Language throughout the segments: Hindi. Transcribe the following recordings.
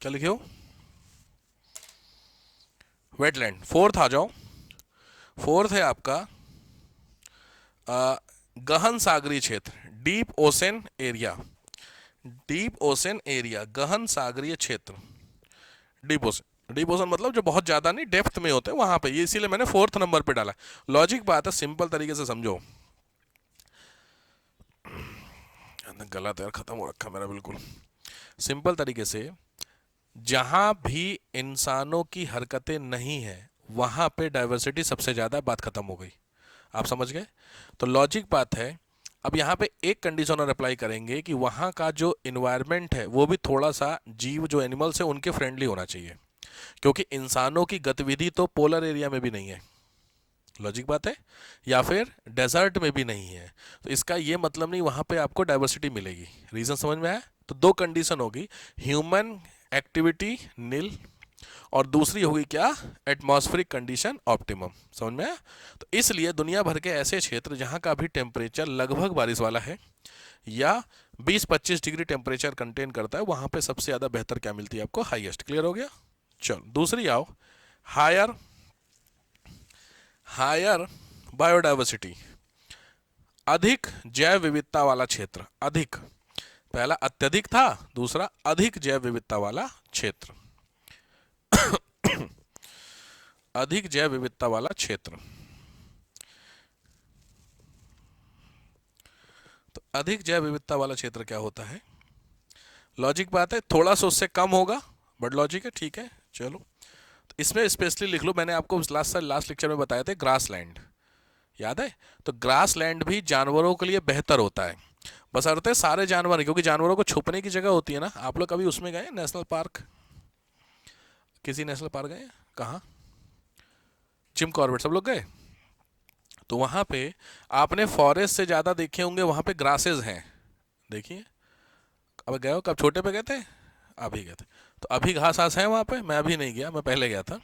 क्या लिखे हो? वेटलैंड। फोर्थ आ जाओ। फोर्थ है आपका गहन सागरीय क्षेत्र, deep ocean area. Deep ocean area, गहन सागरीय क्षेत्र। डीप ओशन, डीप ओशन मतलब जो बहुत ज्यादा नहीं, डेप्थ में होते हैं वहां पे, ये इसीलिए मैंने फोर्थ नंबर पे डाला। लॉजिक बात है, सिंपल तरीके से समझो। गला तो यार खत्म हो रखा मेरा बिल्कुल। सिंपल तरीके से, जहां भी इंसानों की हरकतें नहीं है वहां पे डाइवर्सिटी सबसे ज्यादा, बात खत्म हो गई। आप समझ गए? तो लॉजिक बात है। अब यहाँ पे एक कंडीशन और अप्लाई करेंगे कि वहाँ का जो इन्वायरमेंट है वो भी थोड़ा सा, जीव जो एनिमल्स है उनके फ्रेंडली होना चाहिए, क्योंकि इंसानों की गतिविधि तो पोलर एरिया में भी नहीं है। लॉजिक बात है। या फिर डेजर्ट में भी नहीं है। तो इसका ये मतलब नहीं वहाँ पे आपको डाइवर्सिटी मिलेगी। रीज़न समझ में आया? तो दो कंडीशन होगी, ह्यूमन एक्टिविटी नील, और दूसरी होगी क्या, एटमॉस्फेरिक कंडीशन ऑप्टिमम। समझ में आया? तो इसलिए दुनिया भर के ऐसे क्षेत्र जहां का भी टेम्परेचर लगभग बारिश वाला है या 20-25 डिग्री टेम्परेचर कंटेन करता है, वहां पे सबसे ज्यादा बेहतर क्या मिलती है आपको, हाईएस्ट। क्लियर हो गया? चलो दूसरी आओ, हायर, हायर बायोडाइवर्सिटी, अधिक जैव विविधता वाला क्षेत्र। अधिक, पहला अत्यधिक था, दूसरा अधिक जैव विविधता वाला क्षेत्र। अधिक जैव विविधता वाला क्षेत्र। तो अधिक जैव विविधता वाला क्षेत्र क्या होता है? लॉजिक बात है, थोड़ा सा उससे कम होगा, बट लॉजिक है, ठीक है। चलो, तो इसमें स्पेशली लिख लो, मैंने आपको लास्ट लेक्चर में बताए थे ग्रास लैंड, याद है? तो ग्रास लैंड भी जानवरों के लिए बेहतर होता है, बशर्ते सारे जानवर, क्योंकि जानवरों को छुपने की जगह होती है ना। आप लोग कभी उसमें गए नेशनल पार्क, किसी नेशनल पार्क गए? कहाँ? जिम कॉर्बेट सब लोग गए? तो वहाँ पे आपने फॉरेस्ट से ज़्यादा देखे होंगे वहाँ पे ग्रासेज हैं, देखिए। अब गए हो? कब छोटे पे गए थे? अभी गए थे? तो अभी घास आस है वहाँ पे? मैं अभी नहीं गया, मैं पहले गया था।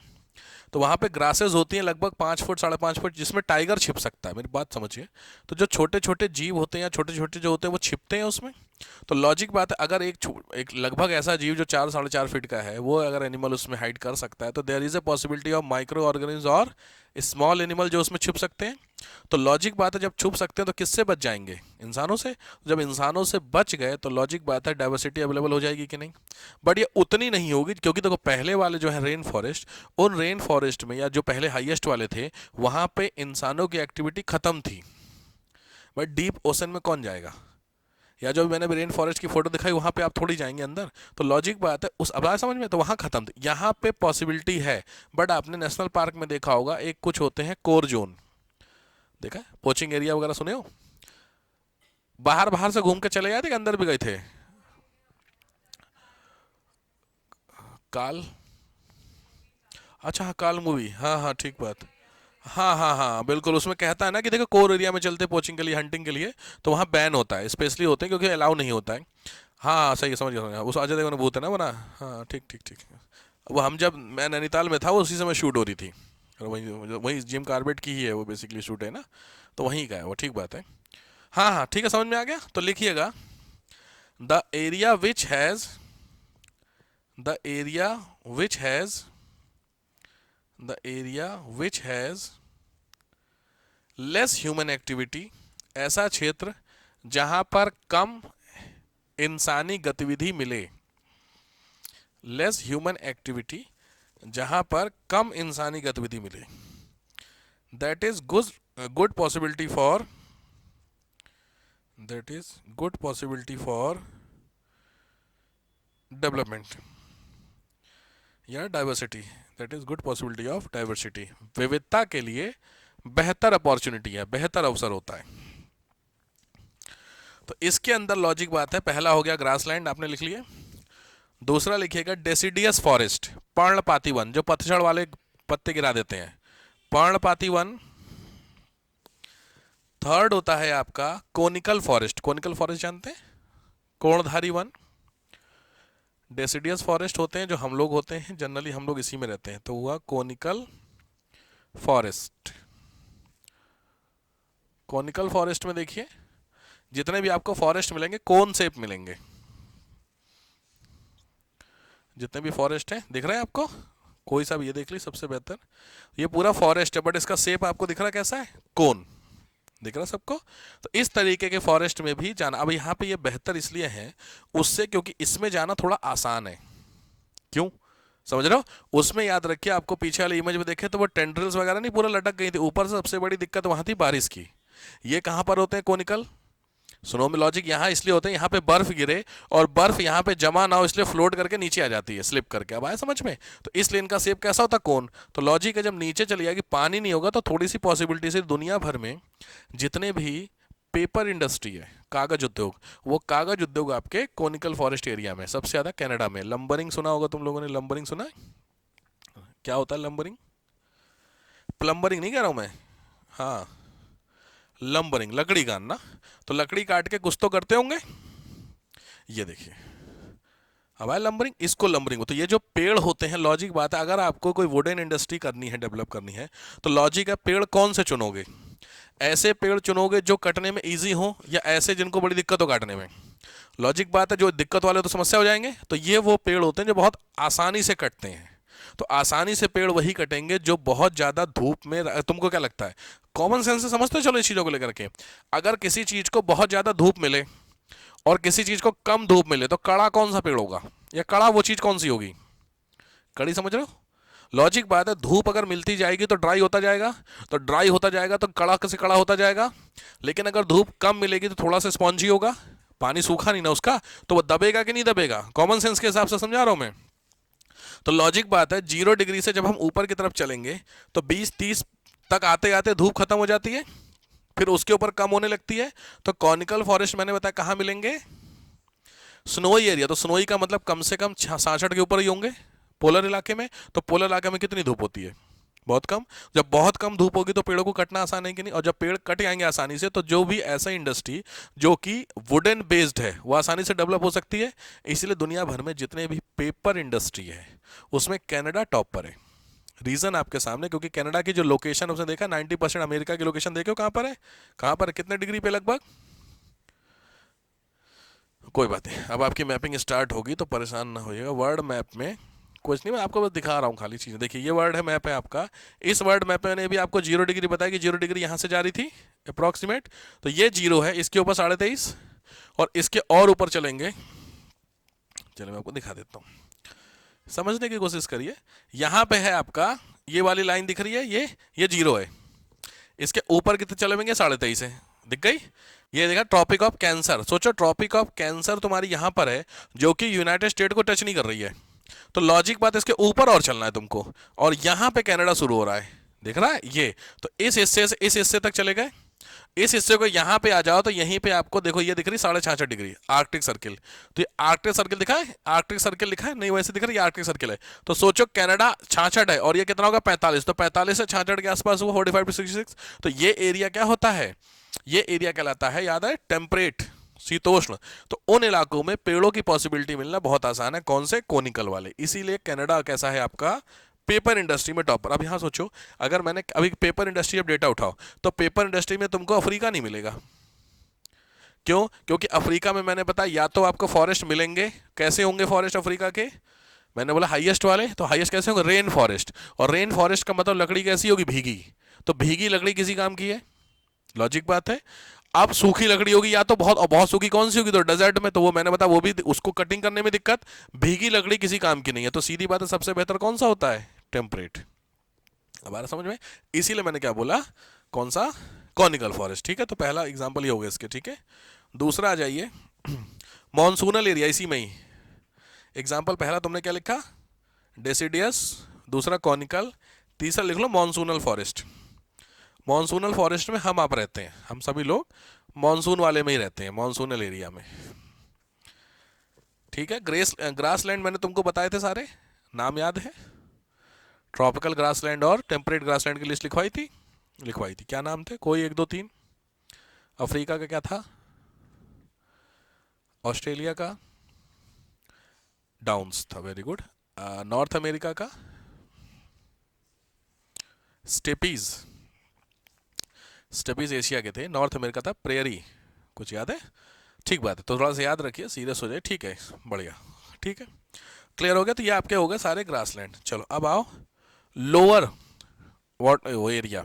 तो वहाँ पे ग्रासेस होती हैं लगभग 5 फुट 5.5 फुट, जिसमें टाइगर छिप सकता है, मेरी बात समझिए। तो जो छोटे छोटे जीव होते हैं या छोटे छोटे जो होते हैं वो छिपते हैं उसमें। तो लॉजिक बात है, अगर एक लगभग ऐसा जीव जो 4-4.5 फीट का है, वो अगर एनिमल उसमें हाइड कर सकता है, तो there is a possibility of micro organism और स्मॉल एनिमल जो उसमें छुप सकते हैं। तो लॉजिक बात है, जब छुप सकते हैं तो किससे बच जाएंगे? इंसानों से। जब इंसानों से बच गए तो लॉजिक बात है डाइवर्सिटी अवेलेबल हो जाएगी कि नहीं? बट ये उतनी नहीं होगी, क्योंकि देखो पहले वाले जो है रेन फॉरेस्ट, उन रेन फॉरेस्ट में या जो पहले हाईएस्ट वाले थे वहां पे इंसानों की एक्टिविटी खत्म थी। बट डीप ओशन में कौन जाएगा? या जो मैंने रेन फॉरेस्ट की फोटो दिखाई वहां पे आप थोड़ी जाएंगे अंदर। तो लॉजिक बात है, उस अब आया समझ में? तो वहां खत्म थी, यहाँ पे पॉसिबिलिटी है। बट आपने नेशनल पार्क में देखा होगा, एक कुछ होते हैं कोर जोन, देखा है? पोचिंग एरिया वगैरह सुने हो? बाहर बाहर से घूम के चले गए थे कि अंदर भी गए थे? काल, अच्छा हाँ, काल मूवी, हाँ हाँ ठीक बात। हाँ हाँ हाँ बिल्कुल, उसमें कहता है ना कि देखो कोर एरिया में चलते पोचिंग के लिए, हंटिंग के लिए, तो वहाँ बैन होता है, स्पेशली होते हैं क्योंकि अलाउ नहीं होता है। हाँ हाँ सही है, समझ गया समझ गया। उस अजय देवगन भूत है ना बना। हाँ ठीक ठीक ठीक। वो हम जब मैं नैनीताल में था वो उसी समय शूट हो रही थी, और वहीं वहीं जिम कार्बेट की ही है वो, बेसिकली शूट है ना, तो वहीं का है वो, ठीक बात है। हाँ हाँ ठीक है, समझ में आ गया। तो लिखिएगा, the area which has, the area which has, the area which has less human activity, ऐसा क्षेत्र जहां पर कम इंसानी गतिविधि मिले। लेस ह्यूमन एक्टिविटी, जहां पर कम इंसानी गतिविधि मिले, that is good possibility for, that is good possibility for development या diversity, that is good possibility of diversity, विविधता के लिए बेहतर अपॉर्चुनिटी है, बेहतर अवसर होता है। तो इसके अंदर लॉजिक बात है, पहला हो गया ग्रासलैंड, आपने लिख लिया। दूसरा लिखिएगा डेसिडियस फॉरेस्ट, पर्णपाती वन, जो पतझड़ वाले पत्ते गिरा देते हैं, पर्णपाती वन। थर्ड होता है आपका कोनिकल फॉरेस्ट, कोनिकल फॉरेस्ट जानते हैं, कोणधारी वन। डेसिडियस फॉरेस्ट होते हैं जो हम लोग होते हैं, जनरली हम लोग इसी में रहते हैं, तो हुआ कोनिकल फॉरेस्ट। कोनिकल फॉरेस्ट में देखिए जितने भी आपको फॉरेस्ट मिलेंगे कोन शेप मिलेंगे, जितने भी फॉरेस्ट हैं दिख रहे हैं आपको, कोई सा भी ये देख ली सबसे बेहतर। ये पूरा फॉरेस्ट है बट इसका शेप आपको दिख रहा कैसा है, कोन, दिख रहा सबको। तो इस तरीके के फॉरेस्ट में भी जाना, अब यहाँ पे ये बेहतर इसलिए है उससे क्योंकि इसमें जाना थोड़ा आसान है। क्यों, समझ रहे हो? उसमें याद रखिए, आपको पीछे वाले इमेज में देखे तो वो टेंड्रिल्स वगैरह नहीं पूरा लटक गई थी ऊपर से, सबसे बड़ी दिक्कत वहां थी बारिश की। ये कहां पर होते हैं कोनिकल, स्नो में लॉजिक यहाँ इसलिए होते हैं, यहाँ पे बर्फ गिरे और बर्फ यहाँ पे जमा ना हो इसलिए फ्लोट करके नीचे आ जाती है स्लिप करके। अब आया समझ में? तो इसलिए इनका शेप कैसा होता है, कोन। तो लॉजिक है जब नीचे चली जाएगी पानी नहीं होगा तो थोड़ी सी पॉसिबिलिटी से दुनिया भर में जितने भी पेपर इंडस्ट्री है, कागज उद्योग, वो कागज उद्योग आपके कोनिकल फॉरेस्ट एरिया में सबसे ज्यादा कनाडा में। लंबरिंग सुना होगा तुम लोगों ने, लंबरिंग सुना है? क्या होता है लंबरिंग? प्लम्बरिंग नहीं कह रहा हूं मैं, हाँ लंबरिंग, लकड़ी काटना। तो लकड़ी काट के कुछ तो करते होंगे, ये देखिए अब आया लंबरिंग, इसको लंबरिंग। तो ये जो पेड़ होते हैं, लॉजिक बात है, अगर आपको कोई वुडन इंडस्ट्री करनी है, डेवलप करनी है, तो लॉजिक है पेड़ कौन से चुनोगे? ऐसे पेड़ चुनोगे जो कटने में इजी हो, या ऐसे जिनको बड़ी दिक्कत हो काटने में? लॉजिक बात है, जो दिक्कत वाले तो समस्या हो जाएंगे, तो ये वो पेड़ होते हैं जो बहुत आसानी से कटते हैं। तो आसानी से पेड़ वही कटेंगे जो बहुत ज्यादा धूप में, तुमको क्या लगता है, कॉमन सेंस से समझते हो? चलो इस चीजों को लेकर के, अगर किसी चीज को बहुत ज्यादा धूप मिले और किसी चीज को कम धूप मिले तो कड़ा कौन सा पेड़ होगा, या कड़ा वो चीज कौन सी होगी? कड़ी, समझ रहे हो? लॉजिक बात है, धूप अगर मिलती जाएगी तो ड्राई होता जाएगा, तो ड्राई होता जाएगा तो कड़ा से कड़ा होता जाएगा। लेकिन अगर धूप कम मिलेगी तो थोड़ा सा स्पॉन्जी होगा, पानी सूखा नहीं ना उसका, तो वो दबेगा कि नहीं दबेगा? कॉमन सेंस के हिसाब से समझा रहा हूं मैं। तो लॉजिक बात है, 0 डिग्री से जब हम ऊपर की तरफ चलेंगे तो 20-30 तक आते आते धूप खत्म हो जाती है, फिर उसके ऊपर कम होने लगती है। तो कॉनिकल फॉरेस्ट मैंने बताया कहाँ मिलेंगे, स्नोई एरिया। तो स्नोई का मतलब कम से कम 66 के ऊपर ही होंगे पोलर इलाके में। तो पोलर इलाके में कितनी धूप होती है, बहुत कम। जब बहुत कम धूप होगी तो पेड़ों को कटना आसान है कि नहीं, और जब पेड़ कट जाएंगे आसानी से तो जो भी ऐसा इंडस्ट्री जो कि वुडन बेस्ड है वो आसानी से डेवलप हो सकती है। इसलिए दुनिया भर में जितने भी पेपर इंडस्ट्री है उसमें कनाडा टॉप पर है। रीजन आपके सामने, क्योंकि कनाडा की जो लोकेशन उसने देखा 90% अमेरिका की लोकेशन देखे हो कहां पर है, कहां पर है, कितने डिग्री पे लगभग? कोई बात नहीं, अब आपकी मैपिंग स्टार्ट होगी तो परेशान ना होइएगा। वर्ड मैप में कुछ नहीं, मैं आपको बस दिखा रहा हूँ खाली चीज़ें। देखिए ये वर्ड है मैप है आपका, इस वर्ड मैप में मैंने भी आपको 0 डिग्री बताया कि 0 डिग्री यहाँ से जा रही थी अप्रॉक्सीमेट, तो ये 0 है, इसके ऊपर 23.5 और इसके और ऊपर चलेंगे। चलो मैं आपको दिखा देता हूँ, समझने की कोशिश करिए। यहाँ पे है आपका ये वाली लाइन दिख रही है, ये 0 है, इसके ऊपर कितने चलेंगे, 23.5 है, दिख गई? ये देखा ट्रॉपिक ऑफ कैंसर, सोचो ट्रॉपिक ऑफ कैंसर तुम्हारी यहां पर है जो कि यूनाइटेड स्टेट को टच नहीं कर रही है। तो लॉजिक बात इसके ऊपर और चलना है तुमको, और यहां पे कनाडा शुरू हो रहा है, दिख रहा है ये? तो इस हिस्से से इस हिस्से तक चले गए, इस हिस्से को यहां पे आ जाओ तो यहीं पे आपको देखो ये दिख रही 66.5 डिग्री आर्कटिक सर्किल। तो ये आर्कटिक सर्किल दिखा है, आर्कटिक सर्किल लिखा है नहीं, वैसे दिख रहा है ये आर्कटिक सर्किल है। तो सोचो कनाडा 66 है और ये कितना होगा 45, तो 45 से 66 के आसपास हुआ 45 to 66। तो ये एरिया क्या होता है, ये एरिया कहलाता है, याद है, टेम्परेट, शीतोष्ण। तो उन इलाकों में पेड़ों की पॉसिबिलिटी मिलना बहुत आसान है, कौन से, कोनिकल वाले। इसीलिए कनाडा कैसा है आपका, पेपर इंडस्ट्री में टॉपर। अब यहां सोचो, अगर मैंने अभी पेपर इंडस्ट्री, अब डेटा उठाओ तो पेपर इंडस्ट्री में तुमको अफ्रीका नहीं मिलेगा। क्यों? क्योंकि अफ्रीका में मैंने बताया या तो आपको फॉरेस्ट मिलेंगे, कैसे होंगे फॉरेस्ट अफ्रीका के, मैंने बोला हाईएस्ट वाले, तो हाईएस्ट कैसे होंगे, रेन फॉरेस्ट। और रेन फॉरेस्ट का मतलब लकड़ी कैसी होगी, भीगी। तो भीगी लकड़ी किसी काम की है, लॉजिक बात है। अब सूखी लकड़ी होगी या तो बहुत, और बहुत सूखी कौन सी होगी, तो डेजर्ट में, तो वो मैंने बताया वो भी उसको कटिंग करने में दिक्कत। भीगी लकड़ी किसी काम की नहीं है, तो सीधी बात है सबसे बेहतर कौन सा होता है, टेम्परेट। अब आ रहा समझ में? इसीलिए मैंने क्या बोला, कौन सा, कॉनिकल फॉरेस्ट। ठीक है, तो पहला एग्जांपल ये हो गया इसके। ठीक है, दूसरा आ जाइए, मॉनसूनल एरिया, इसी में ही एग्जांपल। पहला तुमने क्या लिखा, डेसिडियस, दूसरा कॉनिकल, तीसरा लिख लो मॉनसूनल फॉरेस्ट। मॉनसूनल फॉरेस्ट में हम आप रहते हैं, हम सभी लोग मॉनसून वाले में ही रहते हैं, मॉनसूनल एरिया में। ठीक है, ग्रास लैंड मैंने तुमको बताए थे सारे, नाम याद है? ट्रॉपिकल ग्रासलैंड और टेम्परेट ग्रासलैंड की लिस्ट लिखवाई थी, क्या नाम थे, कोई 1 2 3? अफ्रीका का क्या था, ऑस्ट्रेलिया का डाउन्स था, वेरी गुड। नॉर्थ अमेरिका का स्टेपीज, स्टेपीज एशिया के थे, नॉर्थ अमेरिका था प्रेयरी, कुछ याद है? ठीक बात है, तो थोड़ा सा याद रखिए, सीरियस हो जाए, ठीक है, बढ़िया। ठीक है, क्लियर हो गया? तो ये आपके हो गए सारे ग्रासलैंड। चलो अब आओ लोअर वॉट वो एरिया।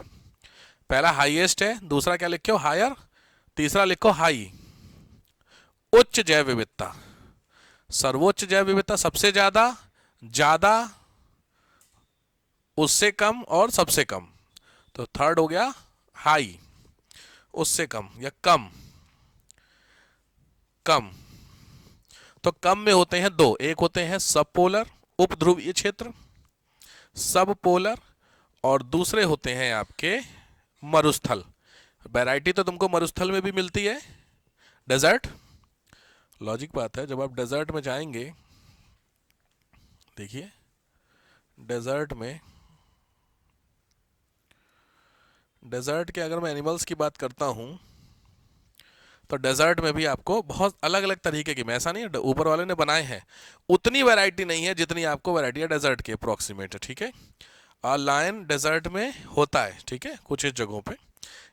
पहला हाईएस्ट है, दूसरा क्या लिखो हायर, तीसरा लिखो हाई। उच्च जैव विविधता, सर्वोच्च जैव विविधता, सबसे ज्यादा, ज्यादा, उससे कम और सबसे कम। तो थर्ड हो गया हाई, उससे कम या कम। कम तो कम में होते हैं दो, एक होते हैं सब पोलर उपध्रुवीय क्षेत्र, सब पोलर, और दूसरे होते हैं आपके मरुस्थल। वैरायटी तो तुमको मरुस्थल में भी मिलती है, डेजर्ट। लॉजिक बात है, जब आप डेजर्ट में जाएंगे, देखिए डेजर्ट में, डेजर्ट के अगर मैं एनिमल्स की बात करता हूं तो डेजर्ट में भी आपको बहुत अलग अलग तरीके की, ऐसा नहीं है ऊपर वाले ने बनाए हैं, उतनी वैरायटी नहीं है जितनी आपको वैरायटी है डेजर्ट के अप्रोक्सीमेट, ठीक है। लायन डेजर्ट में होता है, ठीक है, कुछ इस जगहों पे।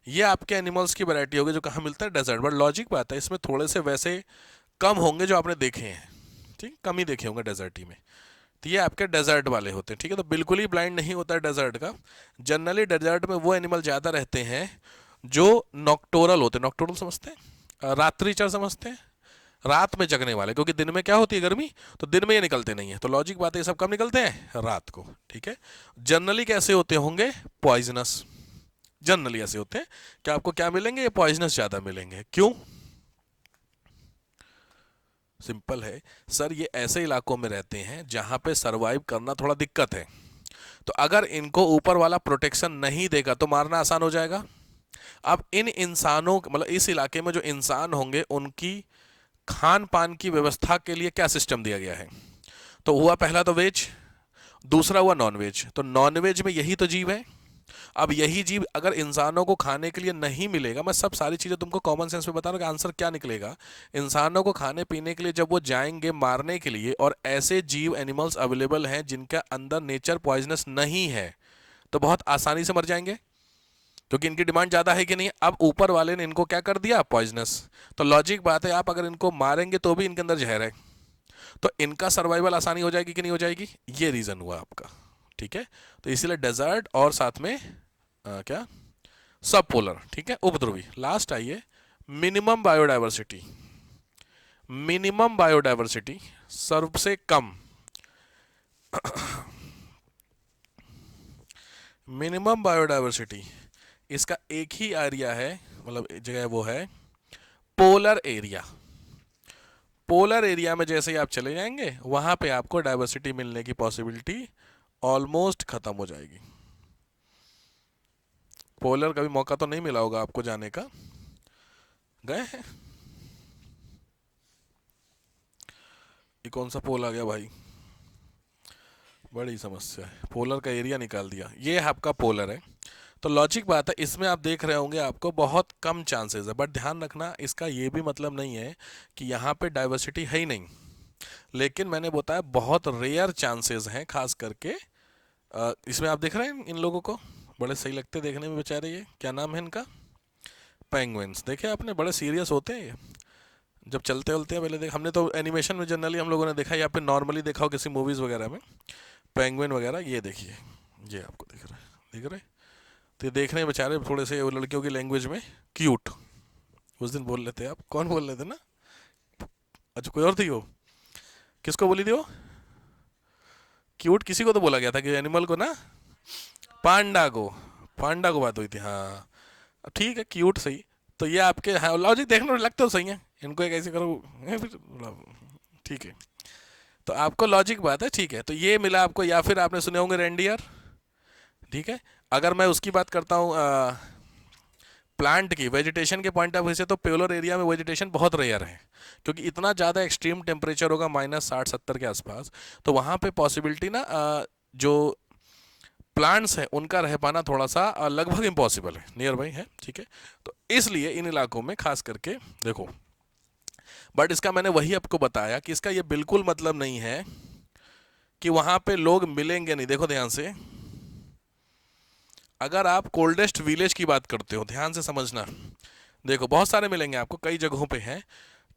ये आपके एनिमल्स की वैरायटी होगी जो कहाँ मिलता है, डेजर्ट। बट लॉजिक बात है, इसमें थोड़े से वैसे कम होंगे जो आपने देखे हैं, ठीक, कम ही देखे होंगे डेजर्ट ही में। तो ये आपके डेजर्ट वाले होते हैं, ठीक है। तो बिल्कुल ही ब्लाइंड नहीं होता है डेजर्ट का। जनरली डेजर्ट में वो एनिमल ज़्यादा रहते हैं जो नॉक्टोरल होते हैं। नॉक्टोरल समझते हैं? रात्रिचर समझते हैं? रात में जगने वाले, क्योंकि दिन में क्या होती है गर्मी, तो दिन में ये निकलते नहीं है। तो लॉजिक बात है, ये सब कब निकलते हैं, रात को, ठीक है। जनरली कैसे होते होंगे, पॉइजनस। जनरली ऐसे होते हैं कि आपको क्या मिलेंगे, ये पॉइजनस ज़्यादा मिलेंगे। क्यों? सिंपल है सर, ये ऐसे इलाकों में रहते हैं जहां पे सरवाइव करना थोड़ा दिक्कत है। तो अगर इनको ऊपर वाला प्रोटेक्शन नहीं देगा तो मारना आसान हो जाएगा। अब इन इंसानों, मतलब इस इलाके में जो इंसान होंगे, उनकी खान पान की व्यवस्था के लिए क्या सिस्टम दिया गया है? तो हुआ पहला तो वेज, दूसरा हुआ नॉन वेज। तो नॉन वेज में यही तो जीव है। अब यही जीव अगर इंसानों को खाने के लिए नहीं मिलेगा, मैं सब सारी चीज़ें तुमको कॉमन सेंस में बता रहा हूँ कि आंसर क्या निकलेगा। इंसानों को खाने पीने के लिए जब वो जाएंगे मारने के लिए, और ऐसे जीव एनिमल्स अवेलेबल हैं जिनके अंदर नेचर पॉइजनस नहीं है, तो बहुत आसानी से मर जाएंगे, क्योंकि इनकी डिमांड ज़्यादा है कि नहीं। अब ऊपर वाले ने इनको क्या कर दिया, पॉइजनस। तो लॉजिक बात है, आप अगर इनको मारेंगे तो भी इनके अंदर जहर है, तो इनका सर्वाइवल आसानी हो जाएगी कि नहीं हो जाएगी। ये रीज़न हुआ आपका, ठीक है। तो इसीलिए डेजर्ट और साथ में क्या, सब पोलर, ठीक है, उपध्रुवी। लास्ट आइए मिनिमम बायोडाइवर्सिटी। मिनिमम बायोडाइवर्सिटी, सबसे कम। मिनिमम बायोडाइवर्सिटी, इसका एक ही एरिया है, मतलब जगह वो है पोलर एरिया। पोलर एरिया में जैसे ही आप चले जाएंगे, वहां पे आपको डाइवर्सिटी मिलने की पॉसिबिलिटी ऑलमोस्ट खत्म हो जाएगी। पोलर कभी मौका तो नहीं मिला होगा आपको जाने का, गए हैं? ये कौन सा पोल आ गया भाई, बड़ी समस्या है। पोलर का एरिया निकाल दिया, ये आपका पोलर है। तो लॉजिक बात है, इसमें आप देख रहे होंगे आपको बहुत कम चांसेस है। बट ध्यान रखना, इसका ये भी मतलब नहीं है कि यहाँ पे डाइवर्सिटी है ही नहीं, लेकिन मैंने बताया बहुत रेयर चांसेस हैं। खास करके इसमें आप देख रहे हैं इन लोगों को, बड़े सही लगते हैं देखने में बेचारे। ये क्या नाम है इनका, पेंगुइन्स। देखे आपने, बड़े सीरियस होते हैं ये जब चलते वलते हैं। पहले देख, हमने तो एनिमेशन में जनरली हम लोगों ने देखा, या फिर नॉर्मली देखा हो किसी मूवीज़ वगैरह में, पेंगुइन वगैरह। ये देखिए, ये आपको दिख रहा है, दिख रहे? तो ये देखने बेचारे थोड़े से वो लड़कियों की लैंग्वेज में क्यूट, उस दिन बोल रहे थे। आप कौन बोल रहे थे ना, अच्छा कोई और थी वो, किसको बोली थी वो, क्यूट किसी को तो बोला गया था कि एनिमल को ना, पांडा को, पांडा को बात हुई थी, हाँ ठीक है, क्यूट सही। तो ये आपके, हाँ लॉजिक देखने में लगते हो सही है, इनको एक ऐसे करो फिर, ठीक है। तो आपको लॉजिक बात है, ठीक है। तो ये मिला आपको, या फिर आपने सुने होंगे रेंडियर, ठीक है। अगर मैं उसकी बात करता हूँ प्लांट की, वेजिटेशन के पॉइंट ऑफ व्यू से, तो पोलर एरिया में वेजिटेशन बहुत रेयर है, क्योंकि इतना ज़्यादा एक्सट्रीम टेम्परेचर होगा -60-70 के आसपास। तो वहाँ पे पॉसिबिलिटी ना जो प्लांट्स हैं उनका रह पाना थोड़ा सा लगभग इम्पॉसिबल है, नियर बाई है, ठीक है। तो इसलिए इन इलाकों में खास करके देखो, बट इसका मैंने वही आपको बताया कि इसका ये बिल्कुल मतलब नहीं है कि वहाँ पे लोग मिलेंगे नहीं। देखो ध्यान से, अगर आप कोल्डेस्ट विलेज की बात करते हो, ध्यान से समझना, देखो बहुत सारे मिलेंगे आपको, कई जगहों पे हैं।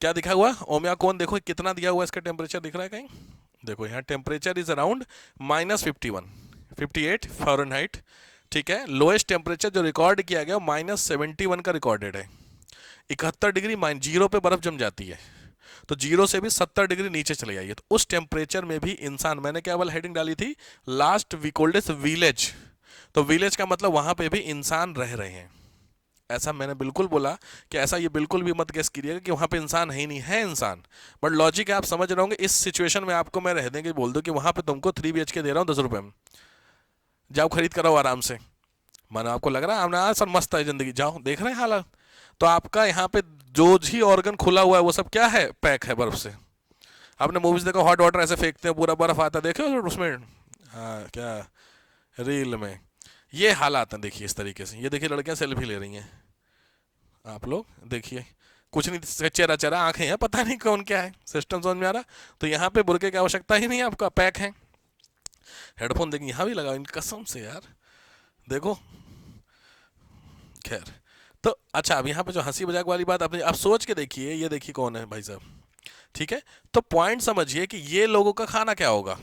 क्या दिखा हुआ, ओमियाकोन देखो कितना दिया हुआ, इसका टेम्परेचर दिख रहा है कहीं, देखो यहाँ टेम्परेचर इज अराउंड -51, 58 फ़ारेनहाइट, ठीक है। लोएस्ट टेम्परेचर जो रिकॉर्ड किया गया -71 का रिकॉर्डेड है। 71 डिग्री जीरो पे बर्फ जम जाती है, तो जीरो से भी 70 डिग्री नीचे चले जाइए, तो उस टेम्परेचर में भी इंसान, मैंने क्या वाला हेडिंग डाली थी, लास्ट कोल्डेस्ट विलेज, तो विलेज का मतलब वहां पे भी इंसान रह रहे हैं। ऐसा मैंने बिल्कुल बोला कि ऐसा ये बिल्कुल भी मत गेस कीजिएगा कि वहां पे इंसान है ही नहीं, है इंसान, बट लॉजिक आप समझ रहे होंगे। इस सिचुएशन में आपको मैं रह देंगे बोल दूं कि वहां पे तुमको 3 BHK दे रहा हूं 10 रुपए में, जाओ खरीद कराओ आराम से। मानो आपको लग रहा है हमने आज सर मस्त है जिंदगी, जाओ, देख रहे हैं हालात, तो आपका यहाँ पे जो भी ऑर्गन खुला हुआ है वो सब क्या है, पैक है बर्फ से। आपने मूवीज देखो, हॉट वाटर ऐसे फेंकते हैं, पूरा बर्फ आता है, देखे हो उसमें, हाँ क्या, रील में ये हालात हैं। देखिए इस तरीके से, ये देखिए लड़कियां सेल्फी ले रही हैं, आप लोग देखिए, कुछ नहीं, चेहरा चेहरा आंखें हैं, पता नहीं कौन क्या है, सिस्टम समझ में आ रहा। तो यहाँ पे बुरके की आवश्यकता ही नहीं है, आपका पैक है। हेडफोन देखिए यहाँ भी लगा, इनकी कसम से यार, देखो। खैर, तो अच्छा, अब यहाँ पे जो हंसी मजाक वाली बात आपने, आप सोच के देखिए, ये देखिए कौन है भाई साहब, ठीक है। तो पॉइंट समझिए कि ये लोगों का खाना क्या होगा,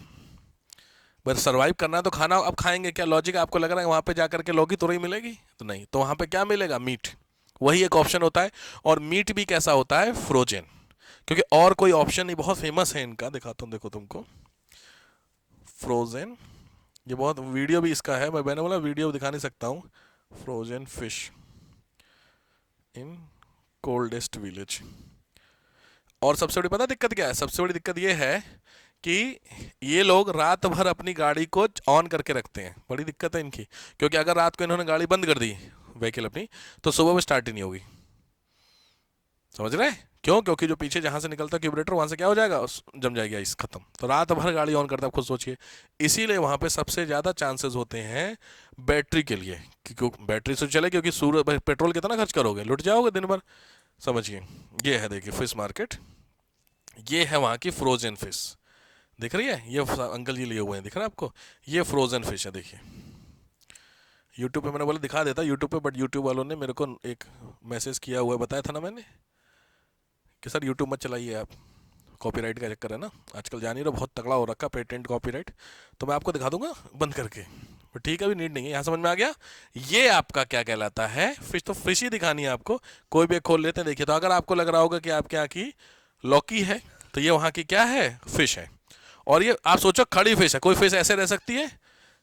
बस सरवाइव करना है तो खाना अब खाएंगे क्या, लॉजिक आपको लग रहा है वहां पे जाकर के लौकी तुरई मिलेगी, तो नहीं, तो वहां पे क्या मिलेगा, मीट, वही एक ऑप्शन होता है। और मीट भी कैसा होता है, फ्रोजन, क्योंकि और कोई ऑप्शन नहीं, बहुत फेमस है इनका, दिखाता हूँ देखो तुमको, फ्रोजन, ये बहुत वीडियो भी इसका है, मैंने बोला वीडियो दिखा नहीं सकता हूँ, frozen fish in coldest village. और सबसे बड़ी पता दिक्कत क्या है, सबसे बड़ी दिक्कत ये है कि ये लोग रात भर अपनी गाड़ी को ऑन करके रखते हैं, बड़ी दिक्कत है इनकी, क्योंकि अगर रात को इन्होंने गाड़ी बंद कर दी व्हीकल अपनी, तो सुबह में स्टार्ट ही नहीं होगी, समझ रहे हैं क्यों, क्योंकि जो पीछे जहां से निकलता है क्यूबरेटर, वहां से क्या हो जाएगा, जम जाएगी आइस, खत्म। तो रात भर गाड़ी ऑन करता है, खुद सोचिए। इसीलिए वहां पे सबसे ज्यादा चांसेस होते हैं बैटरी के लिए, क्योंकि बैटरी से चले, क्योंकि सूर्य, पेट्रोल कितना खर्च करोगे, लुट जाओगे दिन भर, समझिए। ये है देखिए फिश मार्केट, ये है वहां की फ्रोजन फिश, दिख रही है, ये अंकल जी लिए हुए हैं, दिख रहा है आपको, ये फ्रोजन फिश है, देखिए। यूट्यूब पे मैंने बोला दिखा देता यूट्यूब पे, बट यूट्यूब वालों ने मेरे को एक मैसेज किया हुआ है, बताया था ना मैंने कि सर यूट्यूब मत चलाइए आप, कॉपीराइट का चक्कर है ना आजकल, जान ही रहो बहुत तगड़ा हो रखा पेटेंट कॉपीराइट, तो मैं आपको दिखा दूंगा बंद करके, बट ठीक है, अभी नीड नहीं है, यहाँ समझ में आ गया। ये आपका क्या कहलाता है, फिश, तो फिश ही दिखानी है आपको, कोई भी खोल लेते हैं, देखिए। तो अगर आपको लग रहा होगा कि आपके यहाँ की लौकी है, तो ये वहाँ की क्या है, फिश है। और ये आप सोचो खड़ी फिश है, कोई फिश ऐसे रह सकती है,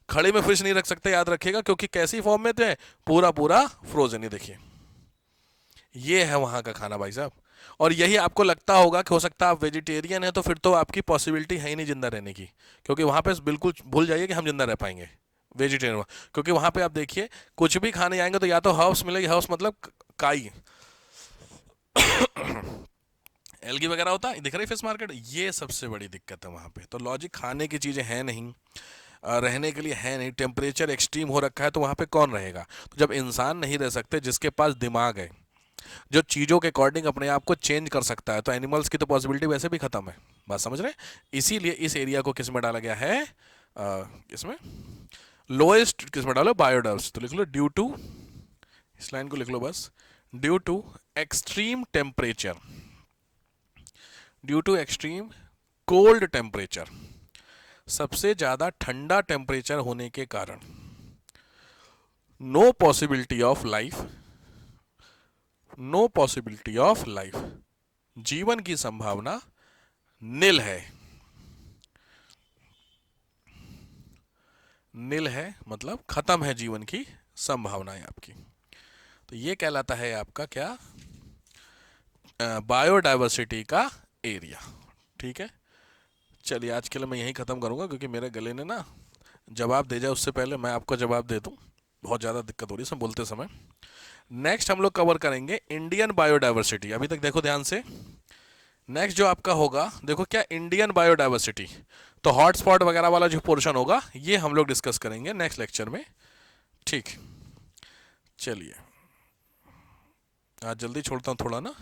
खड़ी में फिश नहीं रख सकते, याद रखिएगा, क्योंकि कैसी फॉर्म में थे, पूरा पूरा फ्रोजन, ही देखिए। ये है वहां का खाना भाई साहब। और यही आपको लगता होगा कि हो सकता है आप वेजिटेरियन है, तो फिर तो आपकी पॉसिबिलिटी है ही नहीं जिंदा रहने की, क्योंकि वहां पे बिल्कुल भूल जाइए कि हम जिंदा रह पाएंगे वेजिटेरियन, क्योंकि वहां पे आप देखिए कुछ भी खाने आएंगे तो या तो हर्ब्स मिलेगी, हर्ब्स मतलब काई, एल्गी वगैरह होता है, दिख रही फिश मार्केट, ये सबसे बड़ी दिक्कत है वहां पे। तो लॉजिक, खाने की चीजें हैं नहीं, रहने के लिए है नहीं, टेम्परेचर एक्सट्रीम हो रखा है, तो वहां पे कौन रहेगा। तो जब इंसान नहीं रह सकते, जिसके पास दिमाग है, जो चीज़ों के अकॉर्डिंग अपने आप को चेंज कर सकता है, तो एनिमल्स की तो पॉसिबिलिटी वैसे भी खत्म है, बात समझ रहे हैं। इसीलिए इस एरिया को किस में डाला गया है, इसमें लोएस्ट किस में डालो, बायोडाइवर्सिटी, तो लिख लो ड्यू टू, इस लाइन को लिख लो बस, due to extreme temperature, due to extreme cold temperature, सबसे ज्यादा ठंडा टेम्परेचर होने के कारण no possibility of life, no possibility of life, जीवन की संभावना नील है, नील है मतलब खत्म है जीवन की संभावनाएं आपकी। तो ये कहलाता है आपका क्या, बायोडाइवर्सिटी का एरिया, ठीक है। चलिए आज के लिए मैं यहीं ख़त्म करूँगा, क्योंकि मेरे गले ने ना जवाब दे जाए उससे पहले मैं आपको जवाब दे दूँ, बहुत ज़्यादा दिक्कत हो रही है सब बोलते समय। नेक्स्ट हम लोग कवर करेंगे इंडियन बायोडाइवर्सिटी, अभी तक देखो ध्यान से। नेक्स्ट जो आपका होगा, देखो क्या, इंडियन बायोडाइवर्सिटी, तो हॉटस्पॉट वगैरह वाला जो पोर्शन होगा ये हम लोग डिस्कस करेंगे नेक्स्ट लेक्चर में, ठीक। चलिए आज जल्दी छोड़ता हूँ थोड़ा ना।